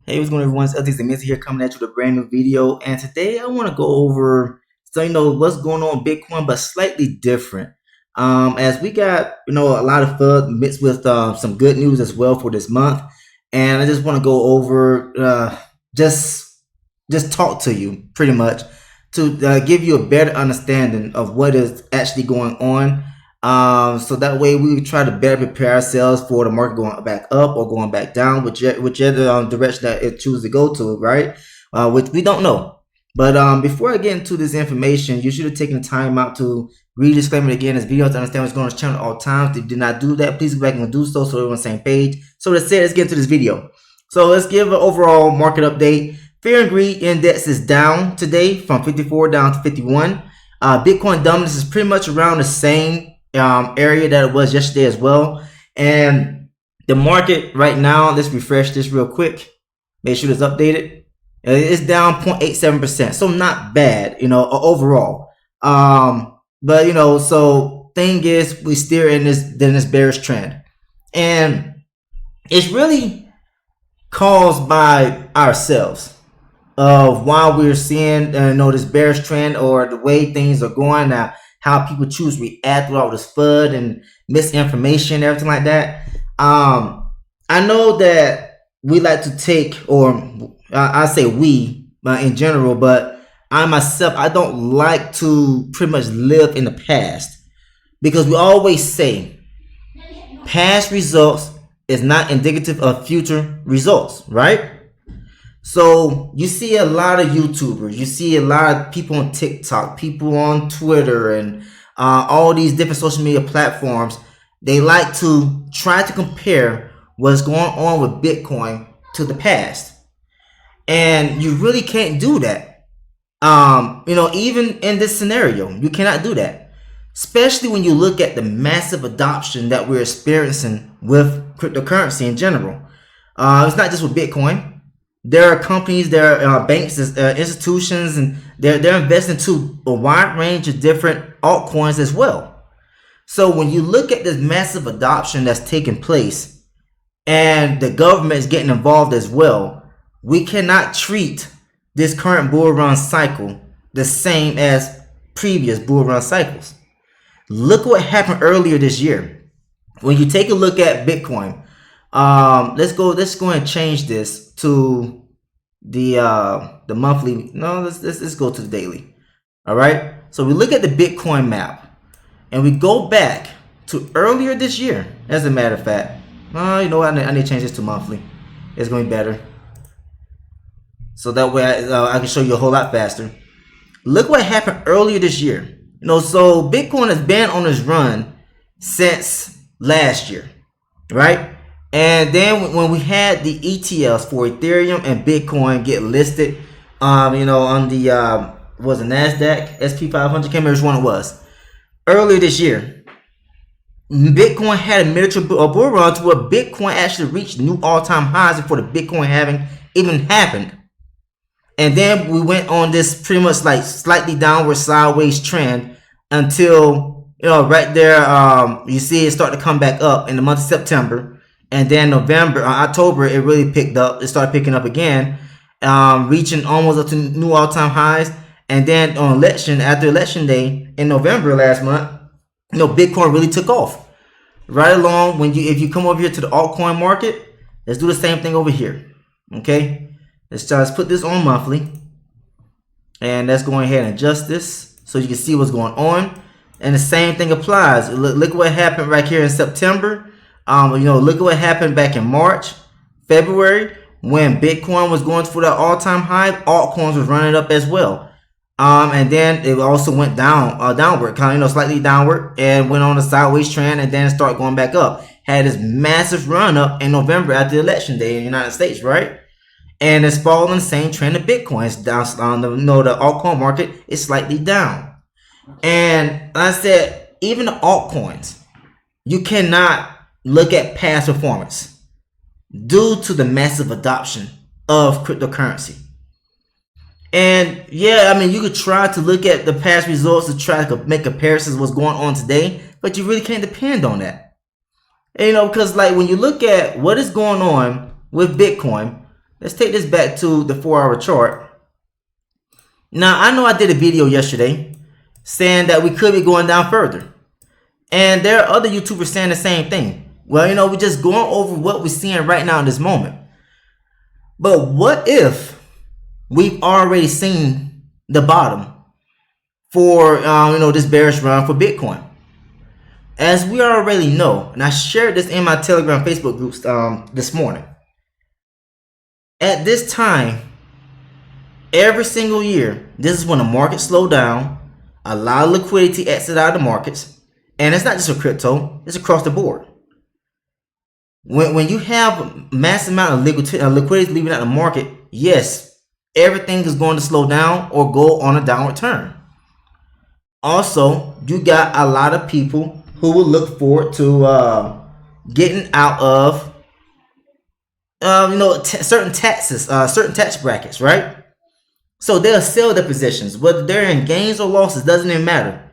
Hey, what's going on, everyone? It's LT's Amazing here coming at you with a brand new video. And today I want to go over what's going on in Bitcoin, but slightly different. As we got a lot of FUD mixed with some good news as well for this month, and I just want to go over just talk to you pretty much to give you a better understanding of what is actually going on. So that way we try to better prepare ourselves for the market going back up or going back down, whichever direction that it chooses to go to, right? Which we don't know. But before I get into this information, you should have taken the time out to read the disclaimer again. This video to understand what's going on this channel at all times. If you did not do that, please go back and do so we're on the same page. So let's get into this video. So let's give an overall market update. Fear and greed index is down today from 54 down to 51. Bitcoin dominance is pretty much around the same area that it was yesterday as well. And the market right now, let's refresh this real quick, make sure it's updated. It's down 0.87%, so not bad, overall. But so thing is, we still in this bearish trend, and it's really caused by ourselves of why we're seeing this bearish trend or the way things are going now. How people choose to react with all this FUD and misinformation, everything like that. I know that we like to take, or I say we in general, but I myself, I don't like to pretty much live in the past, because we always say past results is not indicative of future results, right? So you see a lot of YouTubers, you see a lot of people on TikTok, people on Twitter, and all these different social media platforms. They like to try to compare what's going on with Bitcoin to the past. And you really can't do that. Even in this scenario, you cannot do that. Especially when you look at the massive adoption that we're experiencing with cryptocurrency in general. It's not just with Bitcoin. There are companies, there are banks, institutions, and they're investing to a wide range of different altcoins as well. So when you look at this massive adoption that's taking place, and the government is getting involved as well, we cannot treat this current bull run cycle the same as previous bull run cycles. Look what happened earlier this year. When you take a look at Bitcoin, let's go and change this to the monthly. No, let's go to the daily. All right, so we look at the Bitcoin map and we go back to earlier this year. As a matter of fact, I need to change this to monthly. It's going to be better, so that way I can show you a whole lot faster. Look what happened earlier this year. So Bitcoin has been on this run since last year, right? And then when we had the ETLs for Ethereum and Bitcoin get listed, on the was it NASDAQ, SP500, can't remember which one it was. Earlier this year, Bitcoin had a miniature bull run to where Bitcoin actually reached new all-time highs before the Bitcoin having even happened. And then we went on this pretty much like slightly downward sideways trend until right there, you see it start to come back up in the month of September. And then October, it really picked up. It started picking up again, reaching almost up to new all-time highs. And then after election day in November last month, Bitcoin really took off. Right along if you come over here to the altcoin market, let's do the same thing over here. Okay, let's put this on monthly, and let's go ahead and adjust this so you can see what's going on. And the same thing applies. Look what happened right here in September. Look at what happened back in March, February, when Bitcoin was going for the all-time high. Altcoins was running up as well. And then it also went downward, slightly downward, and went on a sideways trend, and then started going back up. Had this massive run up in November after the election day in the United States, right? And it's following the same trend of Bitcoin. It's down. The altcoin market is slightly down. And I said, even the altcoins, you cannot look at past performance due to the massive adoption of cryptocurrency. And yeah, you could try to look at the past results to try to make comparisons of what's going on today, but you really can't depend on that. And, because like when you look at what is going on with Bitcoin, Let's take this back to the 4-hour chart. Now, I know I did a video yesterday saying that we could be going down further. And there are other YouTubers saying the same thing. Well, we're just going over what we're seeing right now in this moment. But what if we've already seen the bottom for, this bearish run for Bitcoin? As we already know, and I shared this in my Telegram Facebook groups this morning. At this time, every single year, this is when the market slow down, a lot of liquidity exit out of the markets. And it's not just for crypto, it's across the board. When you have a massive amount of liquidity leaving out the market, yes, everything is going to slow down or go on a downward turn. Also, you got a lot of people who will look forward to getting out of certain taxes, certain tax brackets, right? So they'll sell their positions, whether they're in gains or losses, doesn't even matter.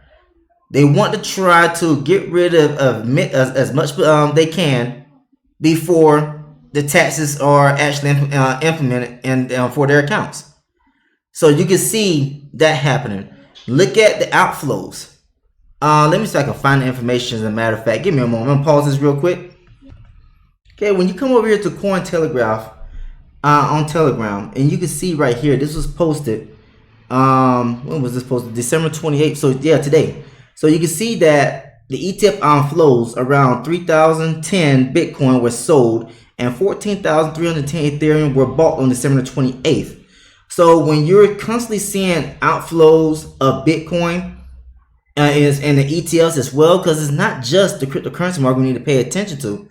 They want to try to get rid of as much they can before the taxes are actually implemented and for their accounts. So you can see that happening. Look at the outflows. Let me see if I can find the information. As a matter of fact, give me a moment. I'm gonna pause this real quick. Okay, when you come over here to Cointelegraph on Telegram, and you can see right here, this was posted. When was this posted? December 28th. So yeah, today. So you can see that the ETF outflows around 3,010 Bitcoin were sold and 14,310 Ethereum were bought on December 28th. So when you're constantly seeing outflows of Bitcoin is in the ETFs as well, because it's not just the cryptocurrency market we need to pay attention to.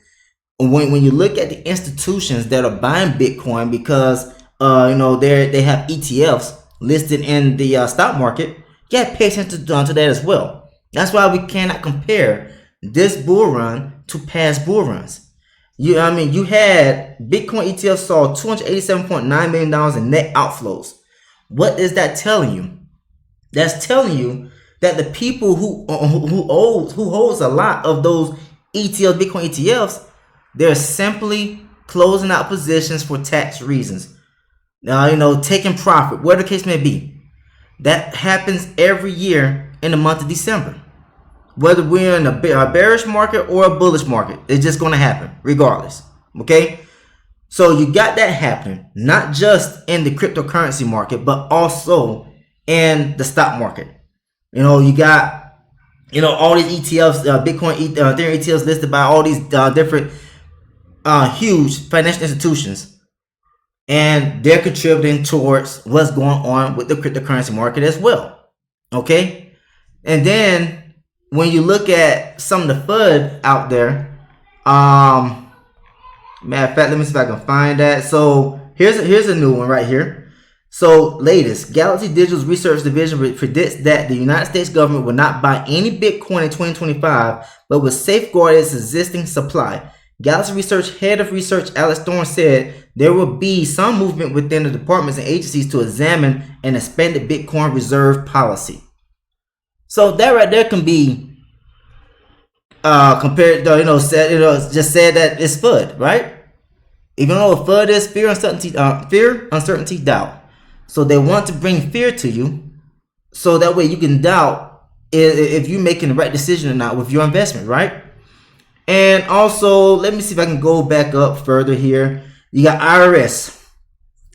When you look at the institutions that are buying Bitcoin because they have ETFs listed in the stock market, you got to pay attention to that as well. That's why we cannot compare this bull run to past bull runs. You had Bitcoin ETF saw $287.9 million in net outflows. What is that telling you? That's telling you that the people who holds a lot of those ETFs, Bitcoin ETFs, they're simply closing out positions for tax reasons. Taking profit, whatever the case may be. That happens every year in the month of December. Whether we're in a bearish market or a bullish market, it's just going to happen regardless. Okay? So you got that happening, not just in the cryptocurrency market, but also in the stock market. You got, all these ETFs, Bitcoin, Ethereum ETFs listed by all these different huge financial institutions. And they're contributing towards what's going on with the cryptocurrency market as well. Okay? And then when you look at some of the FUD out there, matter of fact, let me see if I can find that. So here's a new one right here. So latest, Galaxy Digital's research division predicts that the United States government will not buy any Bitcoin in 2025, but will safeguard its existing supply. Galaxy Research head of research Alex Thorne said there will be some movement within the departments and agencies to examine an expanded Bitcoin reserve policy. So that right there can be compared, just said that it's FUD, right? Even though FUD is fear, uncertainty, doubt. So they want to bring fear to you, so that way you can doubt if you're making the right decision or not with your investment, right? And also, let me see if I can go back up further here. You got IRS.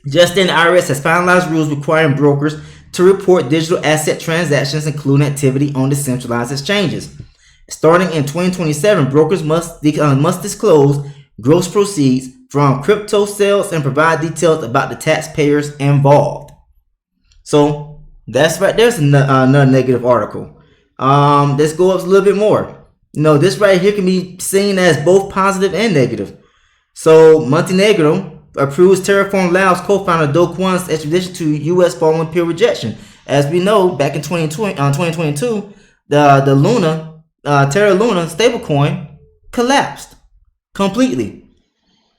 Just then, the IRS has finalized rules requiring brokers to report digital asset transactions, including activity on decentralized exchanges. Starting in 2027, brokers must disclose gross proceeds from crypto sales and provide details about the taxpayers involved. So that's right. There's another negative article. Let's go up a little bit more. This right here can be seen as both positive and negative. So Montenegro approves Terraform Labs co-founder Do Kwon's extradition to U.S. following peer rejection. As we know, back in 2022, the Luna, Terra Luna stablecoin collapsed completely.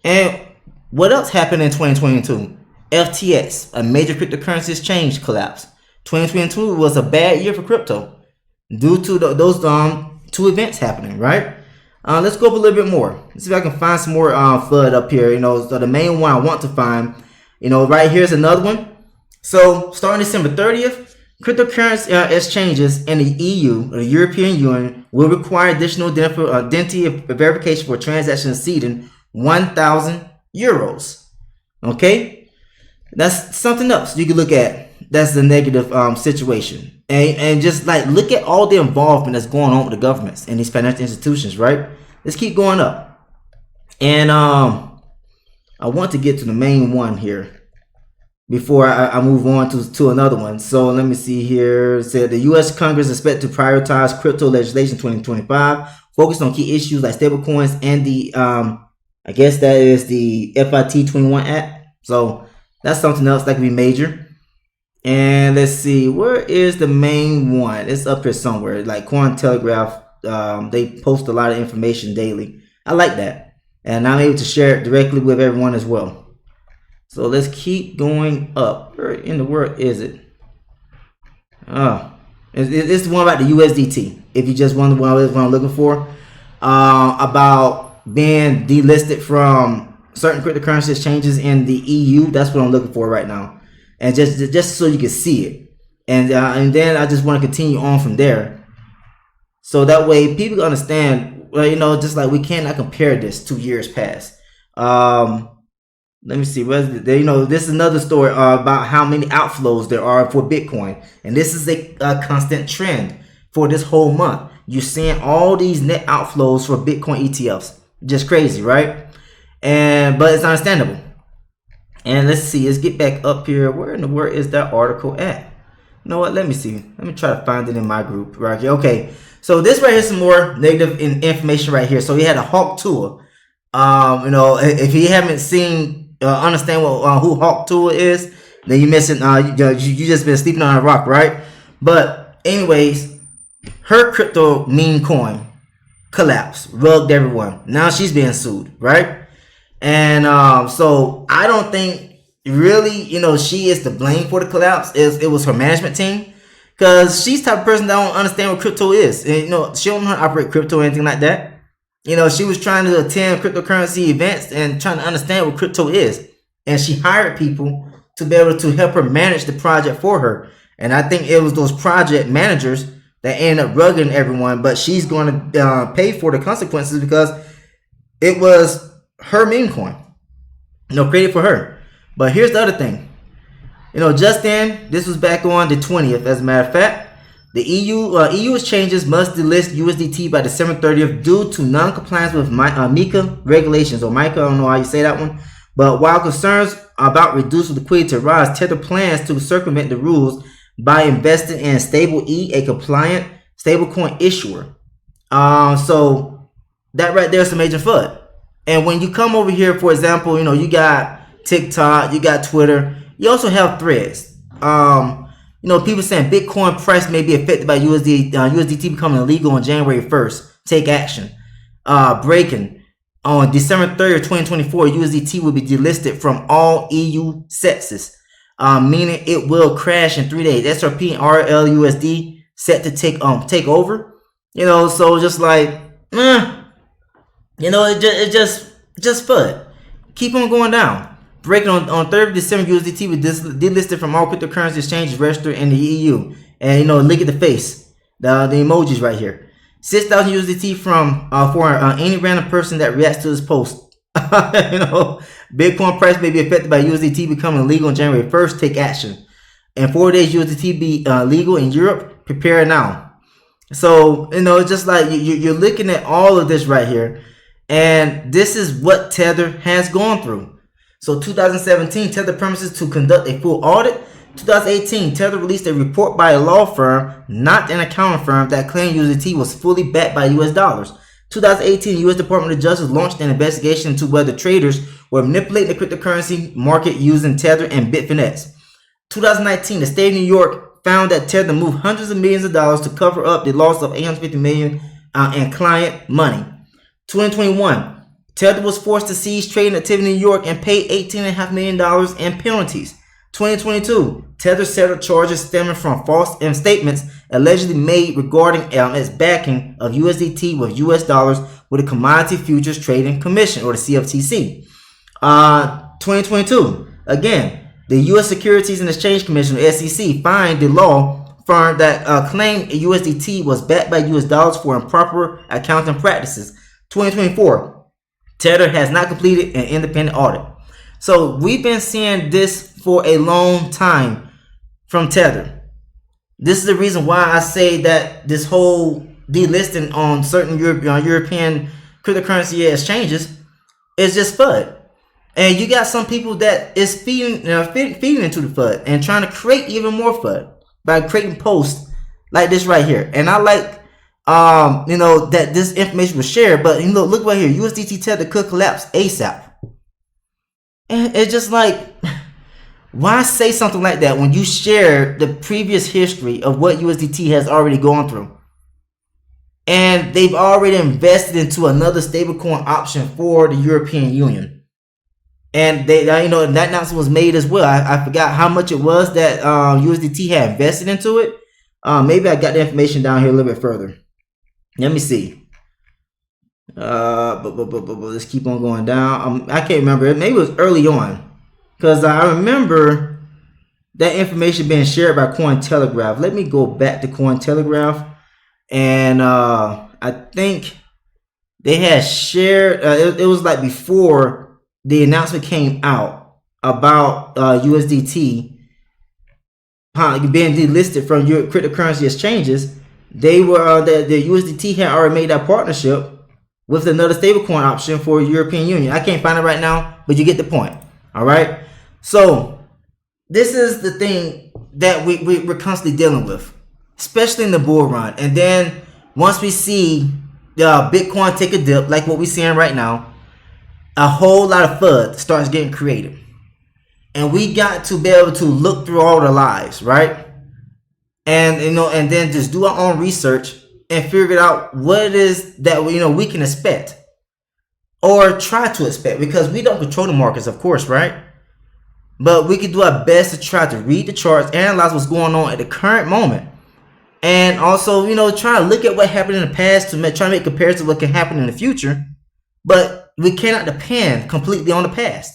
And what else happened in 2022? FTX, a major cryptocurrency exchange, collapsed. 2022 was a bad year for crypto due to those two events happening, right? Let's go up a little bit more. Let's see if I can find some more FUD up here. So the main one I want to find Right here's another one. So starting December 30th, cryptocurrency exchanges in the EU, or the European Union, will require additional identity verification for transactions exceeding 1,000 euros. Okay, that's something else you can look at. That's the negative situation, and just like look at all the involvement that's going on with the governments and these financial institutions. Right, let's keep going up, and I want to get to the main one here before I move on to another one. So let me see here. It said the U.S. Congress is expected to prioritize crypto legislation 2025, focused on key issues like stablecoins and the I guess that is the FIT 21 Act. So that's something else that can be major. And let's see, where is the main one? It's up here somewhere. Like Cointelegraph, they post a lot of information daily. I like that, and I'm able to share it directly with everyone as well. So let's keep going up. Where in the world is it? It's the one about the USDT. If you just wonder what I'm looking for, about being delisted from certain cryptocurrency exchanges in the EU. That's what I'm looking for right now, and just so you can see it, and then I just want to continue on from there, so that way people understand. Well, just like we cannot compare this to years past. Let me see. This is another story about how many outflows there are for Bitcoin, and this is a constant trend for this whole month. You're seeing all these net outflows for Bitcoin ETFs, just crazy, right? But it's understandable. And let's see. Let's get back up here. Where in the world is that article at? You know what? Let me see. Let me try to find it in my group right here. Okay. So this right here is some more negative information right here. So he had a Hawk Tour. If you haven't seen. Understand who Hawk Tool is, then you missing. You just been sleeping on a rock, right? But anyways, her crypto meme coin collapsed, rugged everyone. Now she's being sued, right? And so I don't think really, she is to blame for the collapse. It was her management team, because she's the type of person that don't understand what crypto is. And, she don't know how to operate crypto or anything like that. She was trying to attend cryptocurrency events and trying to understand what crypto is. And she hired people to be able to help her manage the project for her. And I think it was those project managers that ended up rugging everyone. But she's going to pay for the consequences because it was her meme coin. Created for her. But here's the other thing. Just then, this was back on the 20th, as a matter of fact. The EU exchanges must delist USDT by December 30th due to non-compliance with MiCA regulations, or MiCA, I don't know how you say that one. But while concerns about reduced liquidity arise, Tether plans to circumvent the rules by investing in Stable E, a compliant stablecoin issuer. So that right there is a major FUD. And when you come over here, for example, you got TikTok, you got Twitter, you also have Threads. People saying Bitcoin price may be affected by USDT becoming illegal on January 1st. Take action. Breaking. On December 3rd, 2024, USDT will be delisted from all EU CEXes, meaning it will crash in 3 days. SRP and RLUSD set to take over. So just like, it just FUD. Keep on going down. Breaking on 3rd of December, USDT was delisted from all cryptocurrency exchanges registered in the EU. And look at the face, the emojis right here. 6,000 USDT from for any random person that reacts to this post. Bitcoin price may be affected by USDT becoming illegal on January 1st. Take action. In 4 days, USDT be legal in Europe. Prepare now. So it's just like you're looking at all of this right here, and this is what Tether has gone through. So 2017, Tether promises to conduct a full audit. 2018, Tether released a report by a law firm, not an accounting firm, that claimed USDT was fully backed by US dollars. 2018, U.S. Department of Justice launched an investigation into whether traders were manipulating the cryptocurrency market using Tether and Bitfinex. 2019, the state of New York found that Tether moved hundreds of millions of dollars to cover up the loss of $850 million in client money. 2021, Tether was forced to cease trading activity in New York and pay $18.5 million in penalties. 2022, Tether settled charges stemming from false statements allegedly made regarding its backing of USDT with US dollars with the Commodity Futures Trading Commission, or the CFTC. 2022, Again, the U.S. Securities and Exchange Commission, or SEC, fined the law firm that claimed USDT was backed by U.S. dollars for improper accounting practices. 2024, Tether has not completed an independent audit. So we've been seeing this for a long time from Tether. This is the reason why I say that this whole delisting on certain European cryptocurrency exchanges is just FUD. And you got some people that is feeding into the FUD and trying to create even more FUD by creating posts like this right here. And I like that this information was shared, but look right here, USDT Tether could collapse ASAP. And it's just like, why say something like that when you share the previous history of what USDT has already gone through? And they've already invested into another stablecoin option for the European Union. And they, that announcement was made as well. I forgot how much it was that USDT had invested into it. Maybe I got the information down here a little bit further. Let me see. But let's keep on going down. I can't remember. Maybe it was early on, because I remember that information being shared by Cointelegraph. Let me go back to Cointelegraph, and I think they had shared. It was like before the announcement came out about USDT being delisted from your cryptocurrency exchanges. They were the USDT had already made that partnership with another stablecoin option for European Union. I can't find it right now, but you get the point. All right. So this is the thing that we're constantly dealing with, especially in the bull run. And then once we see the Bitcoin take a dip, like what we're seeing right now, a whole lot of FUD starts getting created. And we got to be able to look through all the lies, right? And and then just do our own research and figure out what it is that we can expect or try to expect, because we don't control the markets, of course, right? But we can do our best to try to read the charts, analyze what's going on at the current moment, and also try to look at what happened in the past to try to make comparisons to what can happen in the future. But we cannot depend completely on the past.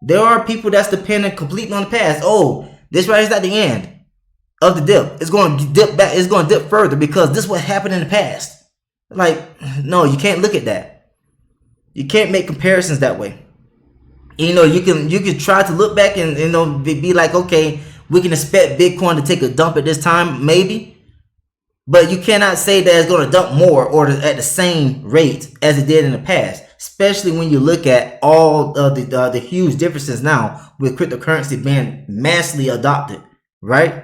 There are people that's dependent completely on the past. Oh, this right is at the end of the dip. It's going to dip back. It's going to dip further because this is what happened in the past. Like, no, you can't look at that. You can't make comparisons that way. You can try to look back and be like, okay, we can expect Bitcoin to take a dump at this time, maybe, but you cannot say that it's going to dump more or at the same rate as it did in the past. Especially when you look at all of the huge differences now with cryptocurrency being massively adopted, right?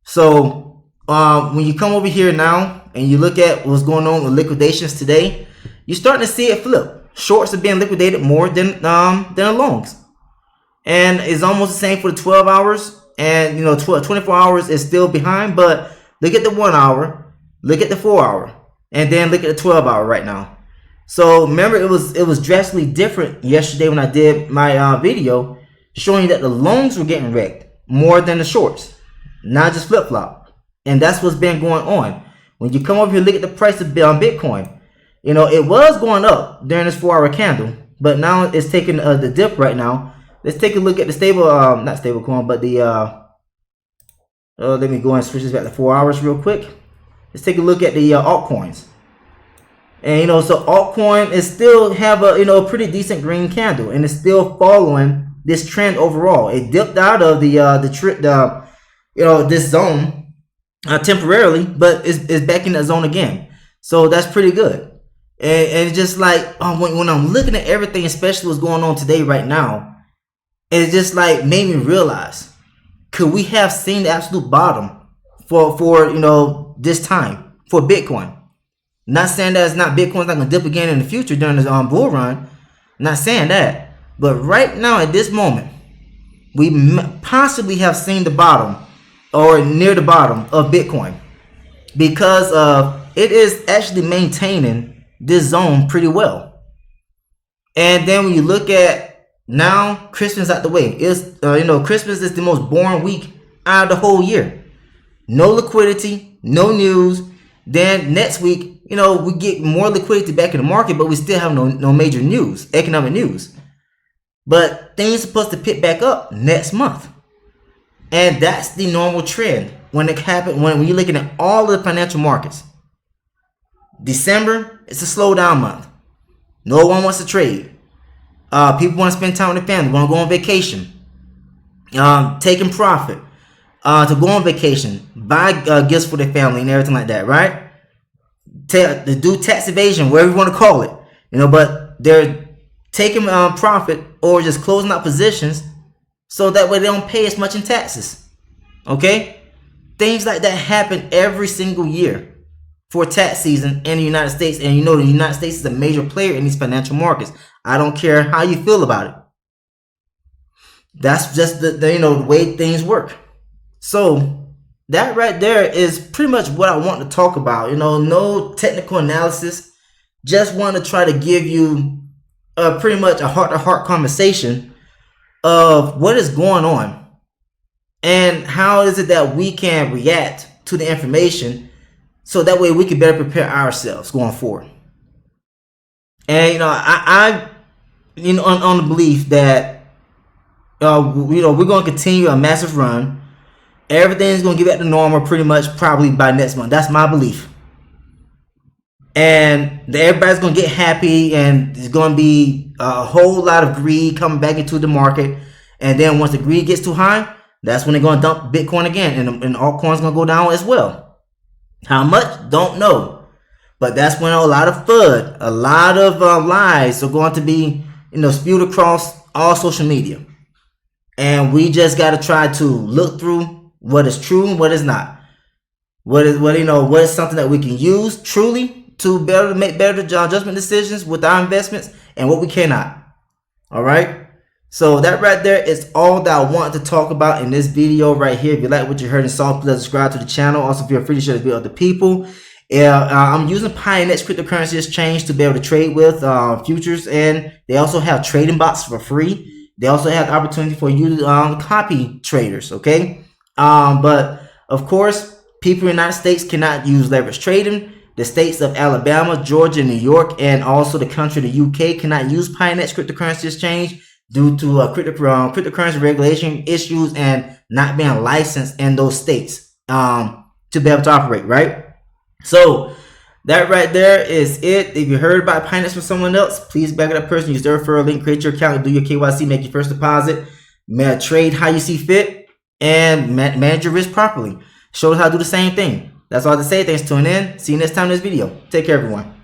So when you come over here now and you look at what's going on with liquidations today, you're starting to see it flip. Shorts are being liquidated more than the longs, and it's almost the same for the 12 hours. And 24 hours is still behind, but look at the 1 hour, look at the 4 hour, and then look at the 12 hour right now. So remember, it was drastically different yesterday when I did my video showing that the longs were getting wrecked more than the shorts, not just flip flop. And that's what's been going on. When you come over here, look at the price of Bitcoin. It was going up during this 4 hour candle, but now it's taking the dip right now. Let's take a look at the not stable coin, but the let me go and switch this back to 4 hours real quick. Let's take a look at the altcoins. And so altcoin is still have a pretty decent green candle, and it's still following this trend overall. It dipped out of this zone temporarily, but it's back in that zone again. So that's pretty good. And just like when I'm looking at everything, especially what's going on today right now, it just like made me realize, could we have seen the absolute bottom for this time for Bitcoin? Not saying that it's not Bitcoin's not gonna dip again in the future during this bull run. Not saying that, but right now at this moment, we possibly have seen the bottom or near the bottom of Bitcoin, because it is actually maintaining this zone pretty well. And then when you look at now, Christmas out the way, is Christmas is the most boring week out of the whole year. No liquidity, no news. Then next week, we get more liquidity back in the market, but we still have no major news, economic news. but things are supposed to pick back up next month. And that's the normal trend when it happens, when you're looking at all of the financial markets. December, it's a slowdown month. No one wants to trade. People want to spend time with their family, want to go on vacation, taking profit, to go on vacation, buy gifts for their family and everything like that, right? To do tax evasion, whatever you want to call it, but they're taking profit or just closing out positions so that way they don't pay as much in taxes. Okay? Things like that happen every single year for tax season in the United States. And the United States is a major player in these financial markets. I don't care how you feel about it. That's just the way things work. So that right there is pretty much what I want to talk about. No technical analysis. Just want to try to give you pretty much a heart-to-heart conversation of what is going on and how is it that we can react to the information so that way we can better prepare ourselves going forward. And I on the belief that we're going to continue a massive run. Everything's going to get back to normal pretty much probably by next month. That's my belief. And everybody's going to get happy, and there's going to be a whole lot of greed coming back into the market. And then once the greed gets too high, that's when they're going to dump Bitcoin again, and altcoins going to go down as well. How much? Don't know. But that's when a lot of FUD, a lot of lies are going to be spewed across all social media. And we just got to try to look through what is true and what is not. What is something that we can use truly to make better judgment decisions with our investments, and what we cannot. All right. So that right there is all that I want to talk about in this video right here. If you like what you heard and saw, please subscribe to the channel. Also, feel free to share this video with other people. I'm using Pionex cryptocurrency exchange to be able to trade with futures, and they also have trading bots for free. They also have the opportunity for you to copy traders. Okay. But of course, people in the United States cannot use leverage trading. The states of Alabama, Georgia, New York, and also the country of the UK cannot use Pionex cryptocurrency exchange due to cryptocurrency regulation issues and not being licensed in those states to be able to operate, right? So that right there is it. If you heard about Pionex from someone else, please back it up person. Use the referral link, create your account, do your KYC, make your first deposit, trade how you see fit, and manage your risk properly. Show us how to do the same thing. That's all I have to say. Thanks for tuning in. See you next time in this video. Take care, everyone.